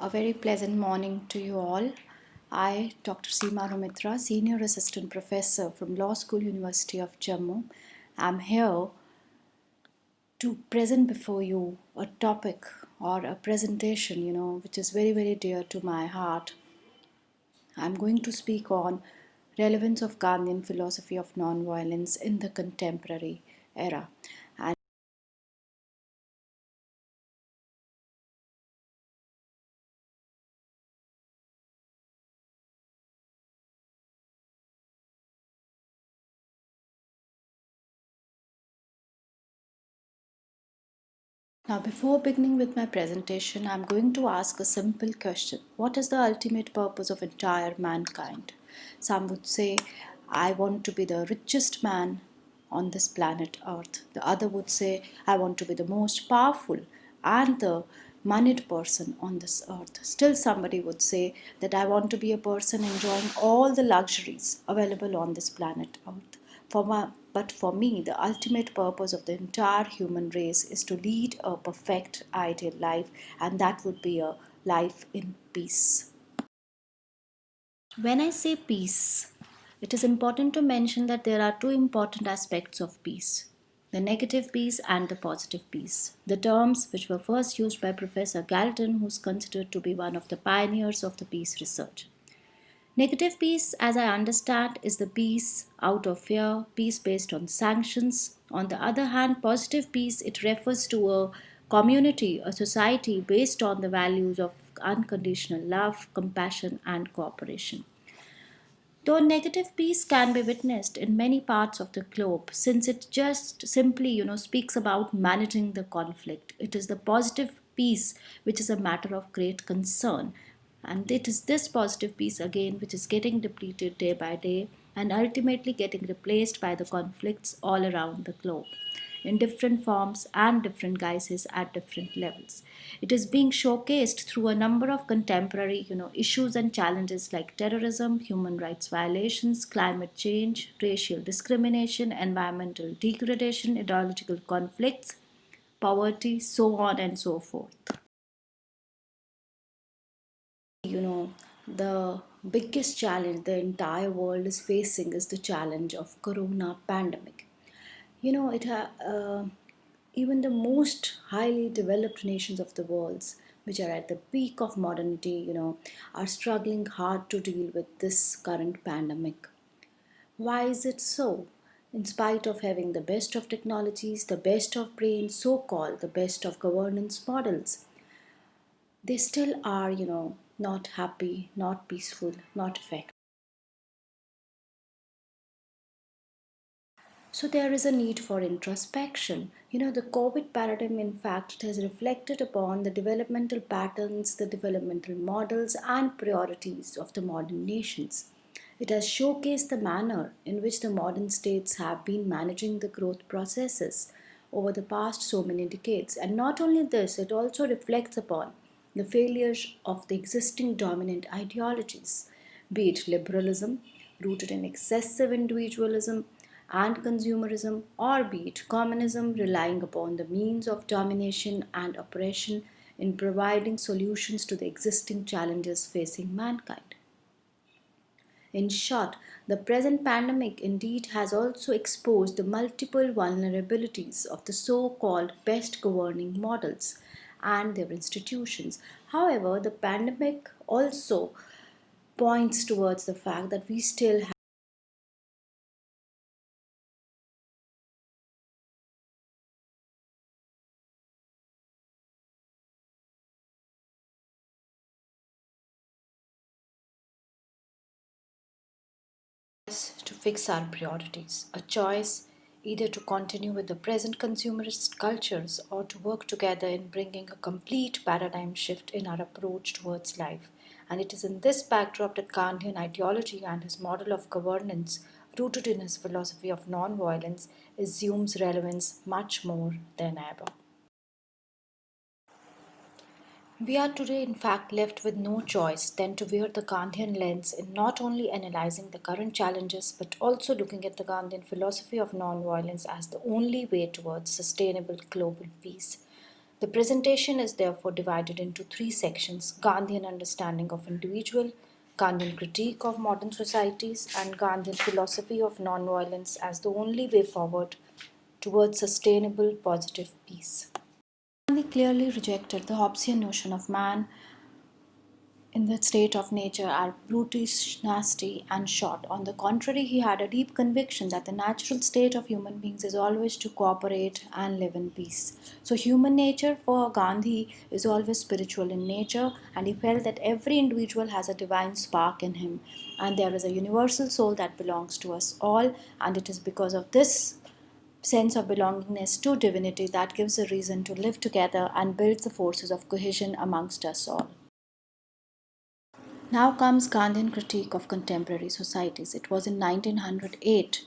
A very pleasant morning to you all. I, Dr. Seema Rohmetra, Senior Assistant Professor from Law School, University of Jammu, am here to present before you a topic or a presentation, which is very, very dear to my heart. I'm going to speak on relevance of Gandhian philosophy of nonviolence in the contemporary era. And now, before beginning with my presentation, I'm going to ask a simple question. What is the ultimate purpose of entire mankind? Some would say, I want to be the richest man on this planet Earth. The other would say, I want to be the most powerful and the moneyed person on this earth. Still, somebody would say that I want to be a person enjoying all the luxuries available on this planet Earth. But for me, the ultimate purpose of the entire human race is to lead a perfect, ideal life, and that would be a life in peace. When I say peace, it is important to mention that there are two important aspects of peace: the negative peace and the positive peace. The terms, which were first used by Professor Galton, who is considered to be one of the pioneers of the peace research. Negative peace, as I understand, is the peace out of fear, peace based on sanctions. On the other hand, positive peace, it refers to a community, a society based on the values of unconditional love, compassion, and cooperation. Though negative peace can be witnessed in many parts of the globe, since it just simply, speaks about managing the conflict. It is the positive peace which is a matter of great concern. And it is this positive peace again which is getting depleted day by day and ultimately getting replaced by the conflicts all around the globe in different forms and different guises at different levels. It is being showcased through a number of contemporary, issues and challenges like terrorism, human rights violations, climate change, racial discrimination, environmental degradation, ideological conflicts, poverty, so on and so forth. The biggest challenge the entire world is facing is the challenge of corona pandemic. It even the most highly developed nations of the world, which are at the peak of modernity, are struggling hard to deal with this current pandemic. Why is it so? In spite of having the best of technologies, the best of brains, so called the best of governance models, they still are, not happy, not peaceful, not effective. So there is a need for introspection. The COVID paradigm, in fact, it has reflected upon the developmental patterns, the developmental models, and priorities of the modern nations. It has showcased the manner in which the modern states have been managing the growth processes over the past so many decades. And not only this, it also reflects upon the failures of the existing dominant ideologies, be it liberalism, rooted in excessive individualism and consumerism, or be it communism, relying upon the means of domination and oppression in providing solutions to the existing challenges facing mankind. In short, the present pandemic indeed has also exposed the multiple vulnerabilities of the so called best governing models and their institutions. However, the pandemic also points towards the fact that we still have to fix our priorities, a choice either to continue with the present consumerist cultures or to work together in bringing a complete paradigm shift in our approach towards life. And it is in this backdrop that Gandhian ideology and his model of governance, rooted in his philosophy of nonviolence, assumes relevance much more than ever. We are today, in fact, left with no choice than to wear the Gandhian lens in not only analyzing the current challenges but also looking at the Gandhian philosophy of nonviolence as the only way towards sustainable global peace. The presentation is therefore divided into three sections: Gandhian understanding of individual, Gandhian critique of modern societies, and Gandhian philosophy of nonviolence as the only way forward towards sustainable positive peace. Gandhi clearly rejected the Hobbesian notion of man in the state of nature are brutish, nasty, and short. On the contrary, he had a deep conviction that the natural state of human beings is always to cooperate and live in peace. So, human nature for Gandhi is always spiritual in nature, and he felt that every individual has a divine spark in him, and there is a universal soul that belongs to us all, and it is because of this sense of belongingness to divinity that gives a reason to live together and build the forces of cohesion amongst us all. Now comes Gandhian critique of contemporary societies. It was in 1908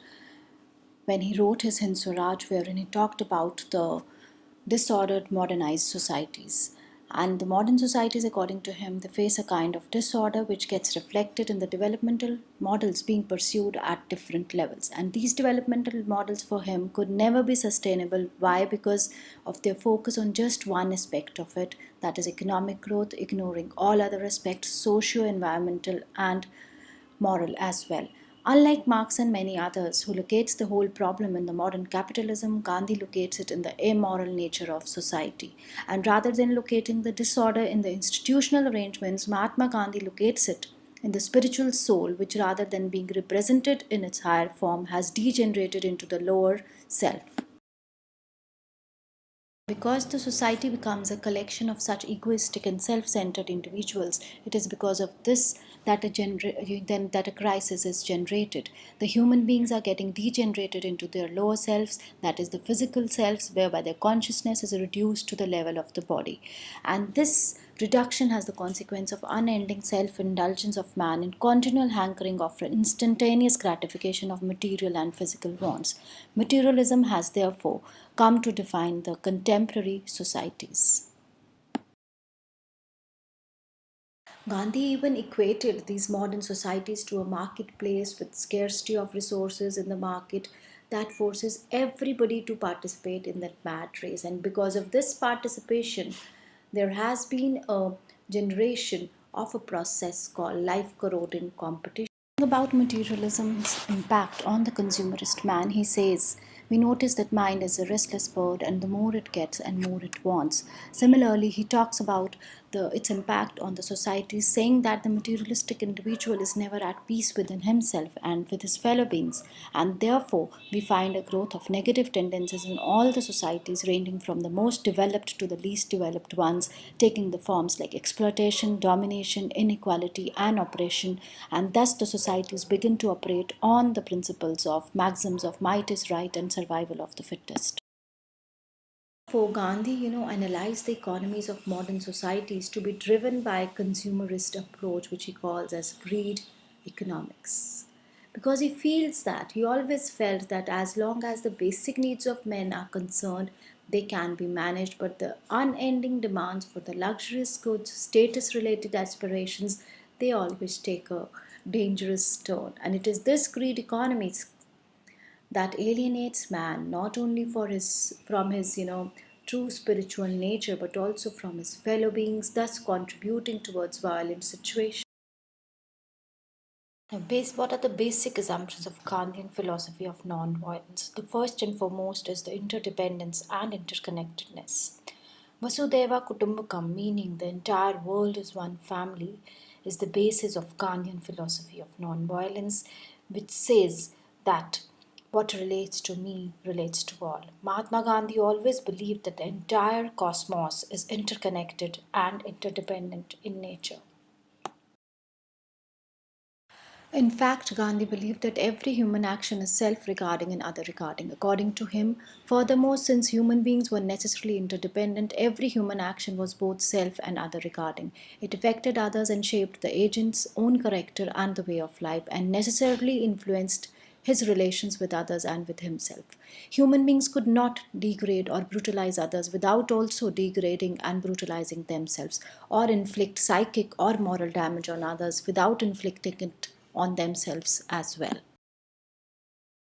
when he wrote his Hind Swaraj, wherein he talked about the disordered modernized societies. And the modern societies, according to him, they face a kind of disorder which gets reflected in the developmental models being pursued at different levels. And these developmental models for him could never be sustainable. Why? Because of their focus on just one aspect of it, that is economic growth, ignoring all other aspects, socio-environmental and moral as well. Unlike Marx and many others who locates the whole problem in the modern capitalism, Gandhi locates it in the immoral nature of society. And rather than locating the disorder in the institutional arrangements, Mahatma Gandhi locates it in the spiritual soul, which rather than being represented in its higher form has degenerated into the lower self. Because the society becomes a collection of such egoistic and self-centered individuals, it is because of this that a crisis is generated. The human beings are getting degenerated into their lower selves, that is the physical selves, whereby their consciousness is reduced to the level of the body. And this reduction has the consequence of unending self-indulgence of man in continual hankering after instantaneous gratification of material and physical wants. Materialism has therefore come to define the contemporary societies. Gandhi even equated these modern societies to a marketplace with scarcity of resources in the market that forces everybody to participate in that mad race. And because of this participation, there has been a generation of a process called life corroding competition. About materialism's impact on the consumerist man, he says, we notice that mind is a restless bird, and the more it gets and more it wants. Similarly, he talks about its impact on the society, saying that the materialistic individual is never at peace within himself and with his fellow beings, and therefore we find a growth of negative tendencies in all the societies, ranging from the most developed to the least developed ones, taking the forms like exploitation, domination, inequality, and oppression, and thus the societies begin to operate on the principles of maxims of might is right and survival of the fittest. For Gandhi, analyzed the economies of modern societies to be driven by a consumerist approach, which he calls as greed economics. Because he always felt that as long as the basic needs of men are concerned, they can be managed, but the unending demands for the luxurious goods, status related aspirations, they always take a dangerous turn. And it is this greed economies that alienates man not only from his true spiritual nature, but also from his fellow beings, thus contributing towards violent situations. Now, what are the basic assumptions of Gandhian philosophy of non-violence? The first and foremost is the interdependence and interconnectedness. Vasudeva Kutumbakam, meaning the entire world is one family, is the basis of Gandhian philosophy of non-violence, which says that what relates to me relates to all. Mahatma Gandhi always believed that the entire cosmos is interconnected and interdependent in nature. In fact, Gandhi believed that every human action is self-regarding and other-regarding. According to him, furthermore, since human beings were necessarily interdependent, every human action was both self and other-regarding. It affected others and shaped the agent's own character and the way of life, and necessarily influenced his relations with others and with himself. Human beings could not degrade or brutalize others without also degrading and brutalizing themselves, or inflict psychic or moral damage on others without inflicting it on themselves as well.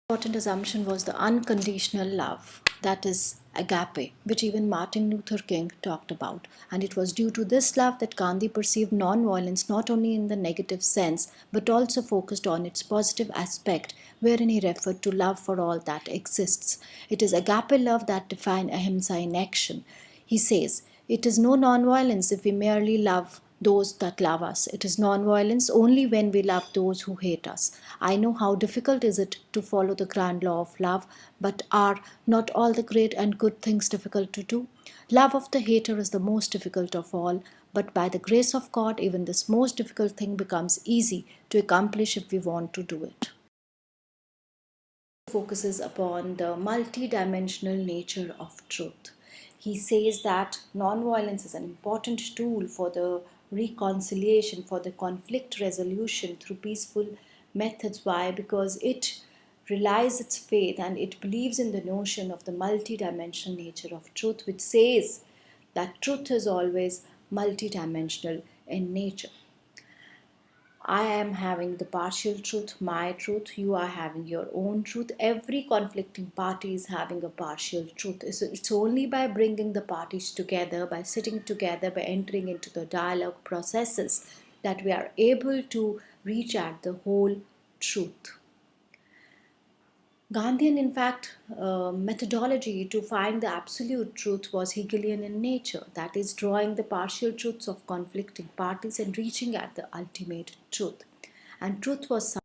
Important assumption was the unconditional love. That is, agape, which even Martin Luther King talked about. And it was due to this love that Gandhi perceived non-violence not only in the negative sense, but also focused on its positive aspect, wherein he referred to love for all that exists. It is agape love that defines Ahimsa in action. He says, it is no non-violence if we merely love those that love us. It is non-violence only when we love those who hate us. I know how difficult is it to follow the grand law of love, but are not all the great and good things difficult to do? Love of the hater is the most difficult of all, but by the grace of God, even this most difficult thing becomes easy to accomplish if we want to do it. Focuses upon the multidimensional nature of truth. He says that nonviolence is an important tool for the reconciliation, for the conflict resolution through peaceful methods. Why? Because it relies its faith and it believes in the notion of the multidimensional nature of truth, which says that truth is always multidimensional in nature. I am having the partial truth, my truth, you are having your own truth. Every conflicting party is having a partial truth. It's only by bringing the parties together, by sitting together, by entering into the dialogue processes that we are able to reach at the whole truth. Gandhian, in fact, methodology to find the absolute truth was Hegelian in nature, that is, drawing the partial truths of conflicting parties and reaching at the ultimate truth. And truth was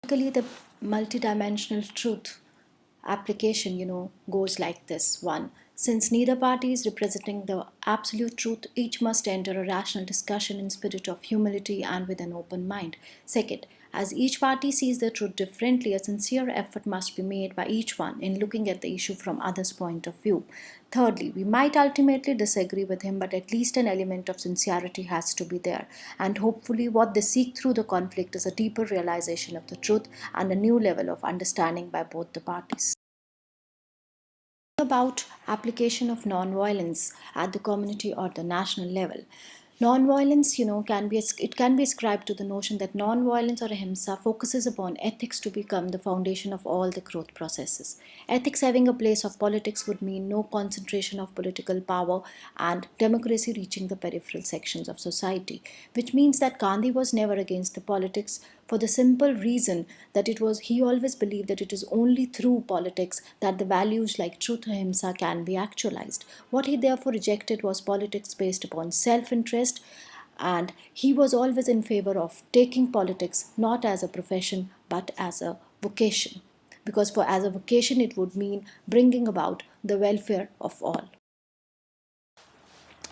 basically the multidimensional truth application, goes like this. One, since neither party is representing the absolute truth, each must enter a rational discussion in spirit of humility and with an open mind. Second, as each party sees the truth differently, a sincere effort must be made by each one in looking at the issue from others' point of view. Thirdly, we might ultimately disagree with him, but at least an element of sincerity has to be there. And hopefully, what they seek through the conflict is a deeper realization of the truth and a new level of understanding by both the parties. About application of non-violence at the community or the national level. Non-violence, can be ascribed to the notion that non-violence or ahimsa focuses upon ethics to become the foundation of all the growth processes. Ethics having a place of politics would mean no concentration of political power and democracy reaching the peripheral sections of society, which means that Gandhi was never against the politics for the simple reason that he always believed that it is only through politics that the values like truth ahimsa can be actualized. What he therefore rejected was politics based upon self-interest, and he was always in favor of taking politics not as a profession but as a vocation, because for as a vocation it would mean bringing about the welfare of all.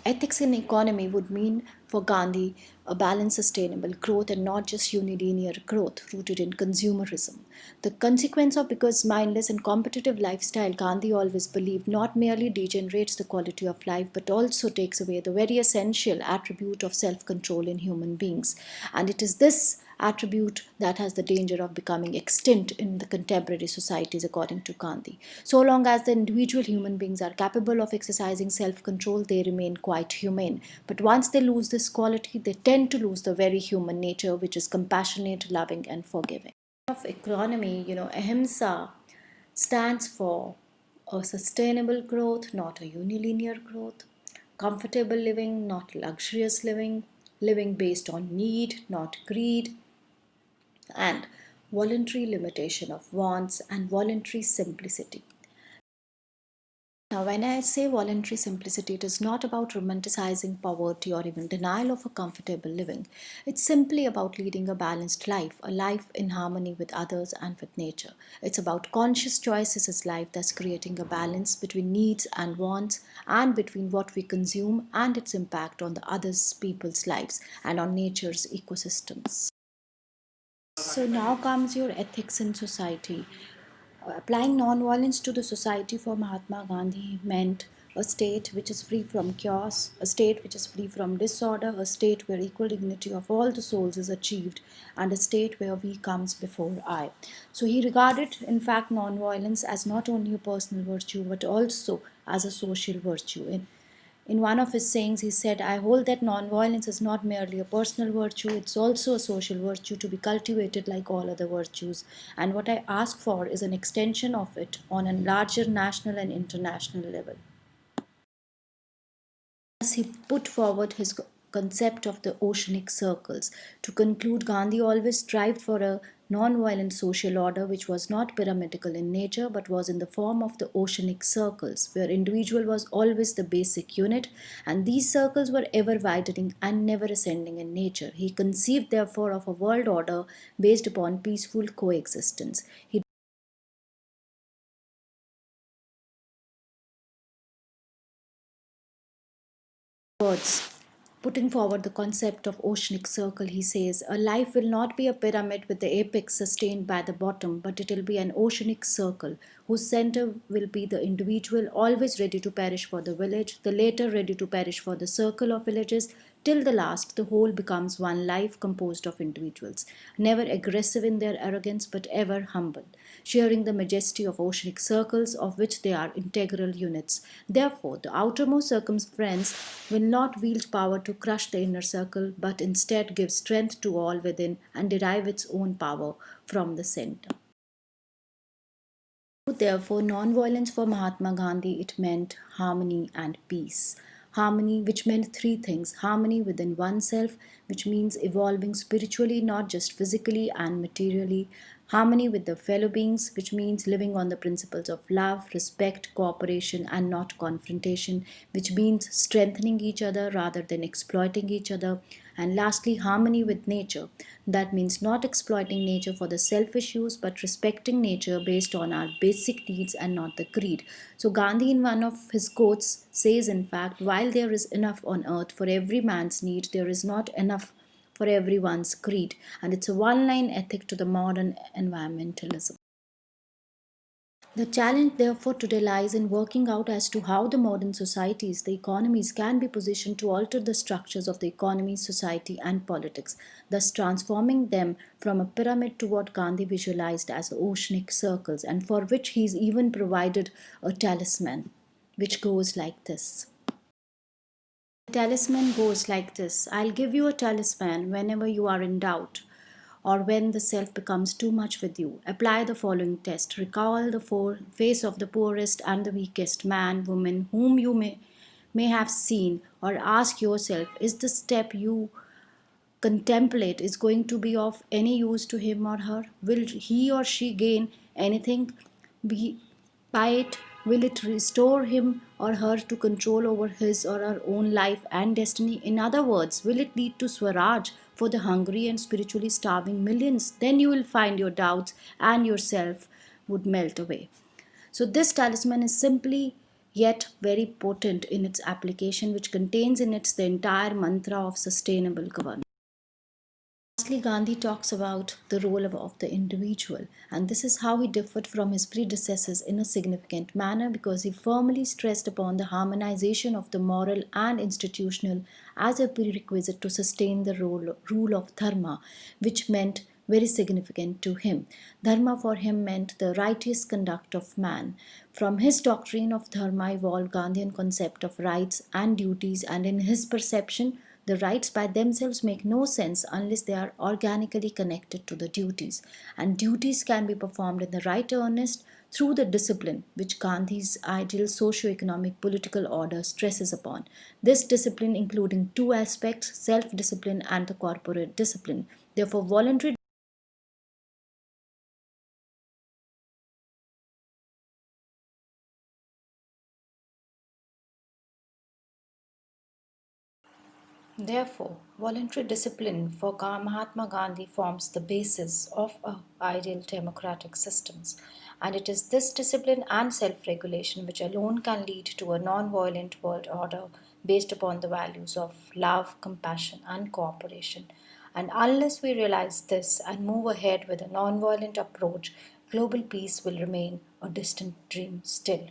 Ethics in economy would mean for Gandhi a balanced, sustainable growth and not just unilinear growth rooted in consumerism. The consequence of because mindless and competitive lifestyle, Gandhi always believed, not merely degenerates the quality of life but also takes away the very essential attribute of self-control in human beings. And it is this attribute that has the danger of becoming extinct in the contemporary societies, according to Gandhi. So long as the individual human beings are capable of exercising self-control, they remain quite humane. But once they lose this quality, they tend to lose the very human nature, which is compassionate, loving, and forgiving. Of economy, ahimsa stands for a sustainable growth, not a unilinear growth, comfortable living, not luxurious living, living based on need, not greed, and voluntary limitation of wants and voluntary simplicity. Now, when I say voluntary simplicity, it is not about romanticizing poverty or even denial of a comfortable living. It's simply about leading a balanced life, a life in harmony with others and with nature. It's about conscious choices as life that's creating a balance between needs and wants and between what we consume and its impact on the others people's lives and on nature's ecosystems. So now comes your ethics in society. Applying non-violence to the society for Mahatma Gandhi meant a state which is free from chaos, a state which is free from disorder, a state where equal dignity of all the souls is achieved, and a state where we comes before I. So he regarded, in fact, non-violence as not only a personal virtue but also as a social virtue. In one of his sayings, he said, I hold that nonviolence is not merely a personal virtue, it's also a social virtue to be cultivated like all other virtues. And what I ask for is an extension of it on a larger national and international level. Thus, he put forward his concept of the oceanic circles. To conclude, Gandhi always strived for a non-violent social order which was not pyramidical in nature but was in the form of the oceanic circles, where individual was always the basic unit, and these circles were ever widening and never ascending in nature. He conceived, therefore, of a world order based upon peaceful coexistence. He words. Putting forward the concept of oceanic circle, he says, a life will not be a pyramid with the apex sustained by the bottom, but it will be an oceanic circle whose center will be the individual, always ready to perish for the village, the later ready to perish for the circle of villages, till the last the whole becomes one life composed of individuals, never aggressive in their arrogance but ever humble, sharing the majesty of oceanic circles of which they are integral units. Therefore, the outermost circumference will not wield power to crush the inner circle, but instead give strength to all within and derive its own power from the center. Therefore, non-violence for Mahatma Gandhi, it meant harmony and peace. Harmony, which meant three things: harmony within oneself, which means evolving spiritually, not just physically and materially; harmony with the fellow beings, which means living on the principles of love, respect, cooperation, and not confrontation, which means strengthening each other rather than exploiting each other; and lastly, harmony with nature. That means not exploiting nature for the selfish use, but respecting nature based on our basic needs and not the greed. So, Gandhi, in one of his quotes, says, in fact, while there is enough on earth for every man's need, there is not enough for everyone's greed. And it's a one line ethic to the modern environmentalism. The challenge, therefore, today lies in working out as to how the modern societies, the economies, can be positioned to alter the structures of the economy, society, and politics, thus transforming them from a pyramid to what Gandhi visualized as the oceanic circles, and for which he's even provided a talisman, which goes like this. The talisman goes like this: I'll give you a talisman whenever you are in doubt or when the self becomes too much with you. Apply the following test. Recall the face of the poorest and the weakest man, woman whom you may have seen, or ask yourself, is the step you contemplate is going to be of any use to him or her? Will he or she gain anything by it? Will it restore him or her to control over his or her own life and destiny? In other words, will it lead to Swaraj for the hungry and spiritually starving millions? Then you will find your doubts and yourself would melt away. So, this talisman is simply yet very potent in its application, which contains in it the entire mantra of sustainable governance. Lastly, Gandhi talks about the role of the individual, and this is how he differed from his predecessors in a significant manner, because he firmly stressed upon the harmonization of the moral and institutional as a prerequisite to sustain the rule of dharma, which meant very significant to him. Dharma for him meant the righteous conduct of man. From his doctrine of dharma evolved Gandhian concept of rights and duties, and in his perception, the rights by themselves make no sense unless they are organically connected to the duties. And duties can be performed in the right earnest through the discipline which Gandhi's ideal socio-economic political order stresses upon. This discipline including two aspects, self-discipline and the corporate discipline. Therefore, voluntary Therefore, voluntary discipline for Mahatma Gandhi forms the basis of ideal democratic systems, and it is this discipline and self-regulation which alone can lead to a non-violent world order based upon the values of love, compassion, and cooperation. And unless we realize this and move ahead with a non-violent approach, global peace will remain a distant dream still.